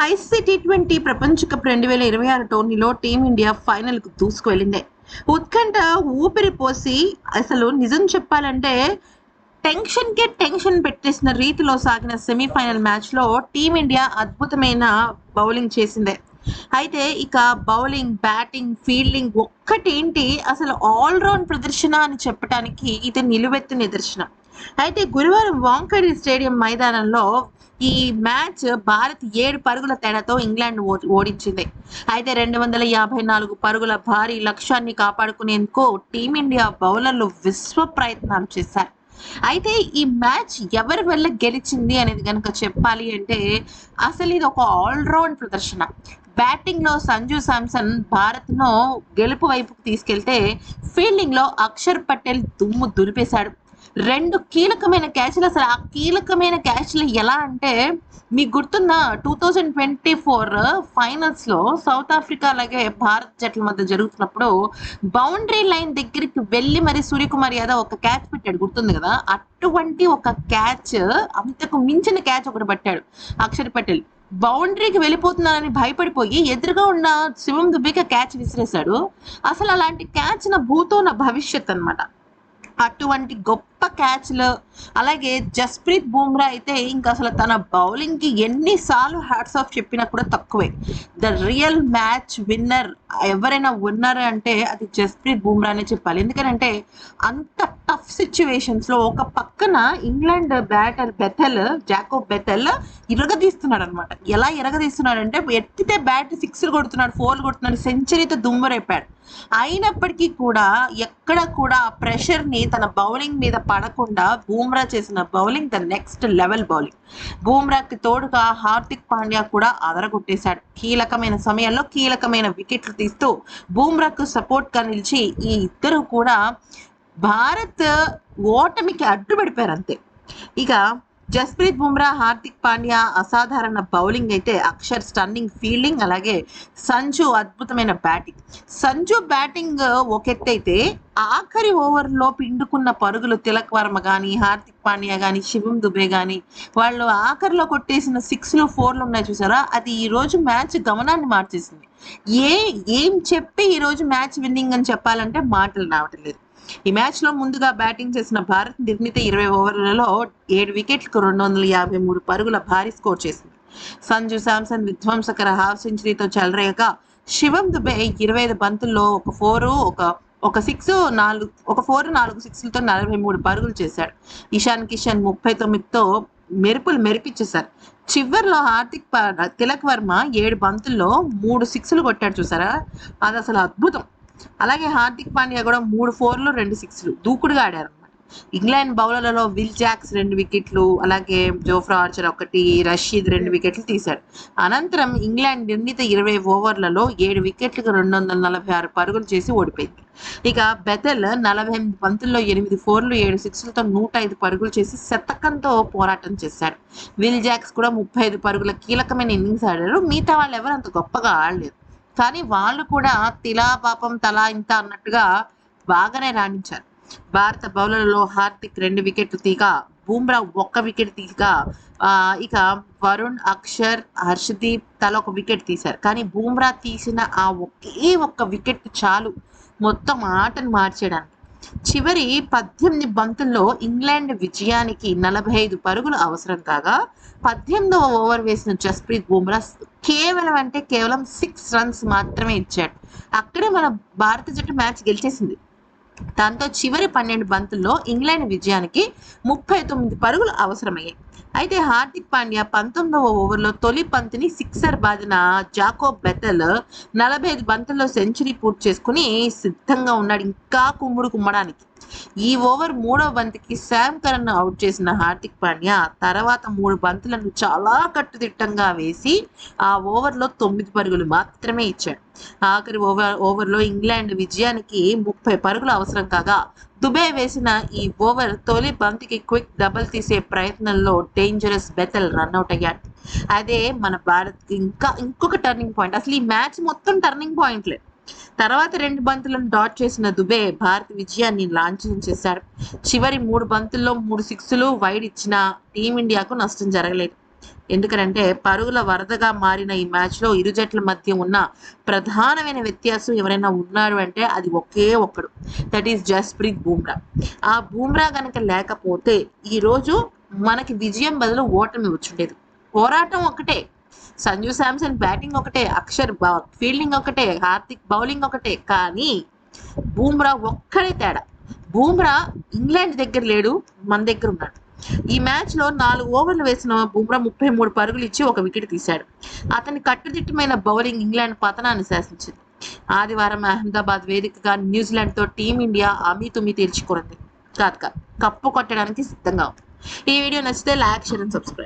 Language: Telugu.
ICC T20 ప్రపంచ కప్ 2026 టోర్నీలో టీమిండియా ఫైనల్కు దూసుకువెళ్ళింది. ఉత్కంఠ ఊపిరి పోసి అసలు నిజం చెప్పాలంటే టెన్షన్ పెట్టేసిన రీతిలో సాగిన సెమీఫైనల్ మ్యాచ్లో టీమిండియా అద్భుతమైన బౌలింగ్ చేసింది. అయితే ఇక బౌలింగ్, బ్యాటింగ్, ఫీల్డింగ్ ఒక్కటేంటి అసలు ఆల్రౌండ్ ప్రదర్శన అని చెప్పడానికి ఇది నిలువెత్తు నిదర్శనం. అయితే గురువారం వాంఖేడే స్టేడియం మైదానంలో ఈ మ్యాచ్ భారత్ 7 పరుగుల తేడాతో ఇంగ్లాండ్ ఓడించింది. అయితే 254 పరుగుల భారీ లక్ష్యాన్ని కాపాడుకునేందుకు టీమిండియా బౌలర్లు విశ్వ ప్రయత్నాలు చేశారు. అయితే ఈ మ్యాచ్ ఎవరి వల్ల గెలిచింది అనేది కనుక చెప్పాలి అంటే అసలు ఇది ఒక ఆల్రౌండ్ ప్రదర్శన. బ్యాటింగ్ లో సంజు శాంసన్ భారత్ను గెలుపు వైపుకు తీసుకెళ్తే ఫీల్డింగ్ లో అక్షర్ పటేల్ దుమ్ము దులిపేశాడు. 2 కీలకమైన క్యాచ్లు, అసలు ఆ కీలకమైన క్యాచ్లు ఎలా అంటే మీకు గుర్తుందా, 2024 ఫైనల్స్ లో సౌత్ ఆఫ్రికా అలాగే భారత్ జట్ల మధ్య జరుగుతున్నప్పుడు బౌండరీ లైన్ దగ్గరికి వెళ్ళి మరి సూర్యకుమార్ యాదవ్ ఒక క్యాచ్ పెట్టాడు, గుర్తుంది కదా. అటువంటి ఒక క్యాచ్, అంతకు మించిన క్యాచ్ ఒకటి పట్టాడు అక్షర్ పటేల్. బౌండరీకి వెళ్ళిపోతున్నానని భయపడిపోయి ఎదురుగా ఉన్న శివం దుబేకి క్యాచ్ విసిరేశాడు. అసలు అలాంటి క్యాచ్ నా భూతో నా భవిష్యత్ అనమాట. అటువంటి గొప్ప క్యాచ్లు. అలాగే జస్ప్రీత్ బుమ్రా అయితే ఇంకా అసలు తన బౌలింగ్కి ఎన్నిసార్లు హ్యాట్స్ ఆఫ్ చెప్పినా కూడా తక్కువే. ద రియల్ మ్యాచ్ విన్నర్ ఎవరైనా ఉన్నారు అంటే అది జస్ప్రీత్ బుమ్రానే చెప్పాలి. ఎందుకంటే అంత టఫ్ సిచ్యువేషన్స్లో ఒక పక్కన ఇంగ్లాండ్ బ్యాటర్ జాకోబ్ బెథెల్ ఇరగదీస్తున్నాడు అనమాట. ఎలా ఇరగదీస్తున్నాడంటే ఎత్తితే బ్యాట్ 6 కొడుతున్నాడు, 4 కొడుతున్నాడు, సెంచరీతో దుమ్మురేపాడు. అయినప్పటికీ కూడా ఎక్కడ కూడా ఆ ప్రెషర్ని తన బౌలింగ్ మీద పడకుండా బూమ్రా చేసిన bowling the next level bowling. బూమ్రాకి తోడుగా హార్దిక్ పాండ్యా కూడా అదరగొట్టేశాడు. కీలకమైన సమయంలో కీలకమైన వికెట్లు తీస్తూ బూమ్రాకు సపోర్ట్గా నిలిచి ఈ ఇద్దరు కూడా భారత్ ఓటమికి అడ్డుపడిపోయారు అంతే. ఇక జస్ప్రీత్ బుమ్రా, హార్దిక్ పాండ్యా అసాధారణ బౌలింగ్ అయితే అక్షర్ స్టన్నింగ్ ఫీల్డింగ్, అలాగే సంజు అద్భుతమైన బ్యాటింగ్. సంజు బ్యాటింగ్ ఒక ఎత్తు అయితే ఆఖరి ఓవర్లో పిండుకున్న పరుగులు తిలక్ వర్మ కానీ, హార్దిక్ పాండ్యా కానీ, శివం దుబే కానీ వాళ్ళు ఆఖరిలో కొట్టేసిన 6లు 4లు ఉన్నాయి చూసారా, అది ఈరోజు మ్యాచ్ గమనాన్ని మార్చేసింది. ఏం చెప్పి ఈరోజు మ్యాచ్ విన్నింగ్ అని చెప్పాలంటే మాటలు రావట్లేదు. ఈ మ్యాచ్ లో ముందుగా బ్యాటింగ్ చేసిన భారత్ నిర్ణీత 20 ఓవర్లలో 7 వికెట్లకు 253 పరుగుల భారీ స్కోర్ చేసింది. సంజు శాంసన్ విధ్వంసకర హాఫ్ సెంచరీతో చెలరేగగా శివం దుబే 25 బంతుల్లో ఒక 4 4 6లతో 43 పరుగులు చేశాడు. ఇషాన్ కిషన్ 39తో మెరిపించేశారు. చివర్లో తిలక్ వర్మ 7 బంతుల్లో 3 6లు కొట్టాడు చూసారా, అది అసలు అద్భుతం. అలాగే హార్దిక్ పాండ్యా కూడా 3 4లు 2 6లు దూకుడుగా ఆడారు అనమాట. ఇంగ్లాండ్ బౌలర్లలో విల్ జాక్స్ 2 వికెట్లు, అలాగే జోఫ్రా ఆర్చర్ 1, రషీద్ 2 వికెట్లు తీశాడు. అనంతరం ఇంగ్లాండ్ నిర్ణీత 20 ఓవర్లలో 7 వికెట్లకు 246 పరుగులు చేసి ఓడిపోయింది. ఇక బెథెల్ 48 బంతుల్లో 8 4లు 7 6లతో 105 పరుగులు చేసి శతకంతో పోరాటం చేశాడు. విల్ జాక్స్ కూడా 35 పరుగుల కీలకమైన ఇన్నింగ్స్ ఆడారు. మిగతా వాళ్ళు ఎవరు అంత గొప్పగా ఆడలేదు, కానీ వాళ్ళు కూడా తిలా పాపం తలా ఇంత అన్నట్టుగా బాగానే రాణించారు. భారత బౌలర్లలో హార్దిక్ 2 వికెట్లు తీగా, బూమ్రా 1 వికెట్ తీగా, ఇక వరుణ్, అక్షర్, హర్షదీప్ తల 1 వికెట్ తీశారు. కానీ బూమ్రా తీసిన ఆ ఒక్క వికెట్ చాలు మొత్తం ఆటను మార్చేయడానికి. చివరి 18 బంతుల్లో ఇంగ్లాండ్ విజయానికి 45 పరుగులు అవసరం కాగా 18వ ఓవర్ వేసిన జస్ప్రీత్ బుమ్రా కేవలం 6 రన్స్ మాత్రమే ఇచ్చాడు. అక్కడే మన భారత జట్టు మ్యాచ్ గెలిచేసింది. దాంతో చివరి 12 బంతుల్లో ఇంగ్లాండ్ విజయానికి 39 పరుగులు అవసరమయ్యాయి. అయితే హార్దిక్ పాండ్యా 19వ ఓవర్లో తొలి బంతిని సిక్సర్ బాదిన జాకోబ్ బెథెల్ 45 బంతుల్లో సెంచరీ పూర్తి చేసుకుని సిద్ధంగా ఉన్నాడు ఇంకా కుమ్మడానికి. ఈ ఓవర్ 3వ బంతికి శామ్ కరన్ అవుట్ చేసిన హార్దిక్ పాండ్యా తర్వాత 3 బంతులను చాలా కట్టుదిట్టంగా వేసి ఆ ఓవర్లో 9 పరుగులు మాత్రమే ఇచ్చాడు. ఆఖరి ఓవర్లో ఇంగ్లాండ్ విజయానికి 30 పరుగులు అవసరం కాగా దుబే వేసిన ఈ ఓవర్ తొలి బంతికి క్విక్ డబుల్ తీసే ప్రయత్నంలో డేంజరస్ బెథెల్ రన్అట్ అయ్యాడు. అదే మన భారత్కి ఇంకొక టర్నింగ్ పాయింట్. అసలు ఈ మ్యాచ్ మొత్తం టర్నింగ్ పాయింట్లే. తర్వాత 2 బంతులను డాట్ చేసిన దుబే భారత విజయాన్ని లాంఛనం చేశాడు. చివరి 3 బంతుల్లో 3 6లు వైడ్ ఇచ్చిన టీమిండియాకు నష్టం జరగలేదు. ఎందుకనంటే పరుగుల వరదగా మారిన ఈ మ్యాచ్లో ఇరు జట్ల మధ్య ఉన్న ప్రధానమైన వ్యత్యాసం ఎవరైనా ఉన్నారు అంటే అది ఒకే ఒక్కడు, దట్ ఈస్ జస్ప్రీత్ బూమ్రా. ఆ బూమ్రా కనుక లేకపోతే ఈరోజు మనకి విజయం బదులు ఓటమి వచ్చుండేది. పోరాటం ఒకటే, సంజు శాంసన్ బ్యాటింగ్ ఒకటే, అక్షర్ ఫీల్డింగ్ ఒకటే, హార్దిక్ బౌలింగ్ ఒకటే, కానీ బూమ్రా ఒక్కడే తేడా. బూమ్రా ఇంగ్లాండ్ దగ్గర లేడు, మన దగ్గర ఉన్నాడు. ఈ మ్యాచ్లో 4 ఓవర్లు వేసిన బూమ్రా 33 పరుగులు ఇచ్చి 1 వికెట్ తీశాడు. అతని కట్టుదిట్టమైన బౌలింగ్ ఇంగ్లాండ్ పతనాన్ని శాసించింది. ఆదివారం అహ్మదాబాద్ వేదికగా న్యూజిలాండ్తో టీమిండియా అమీతుమీ తేల్చుకున్నది. కప్పు కొట్టడానికి సిద్ధంగా ఉంది. ఈ వీడియో నచ్చితే లైక్, షేర్ అండ్ సబ్స్క్రైబ్.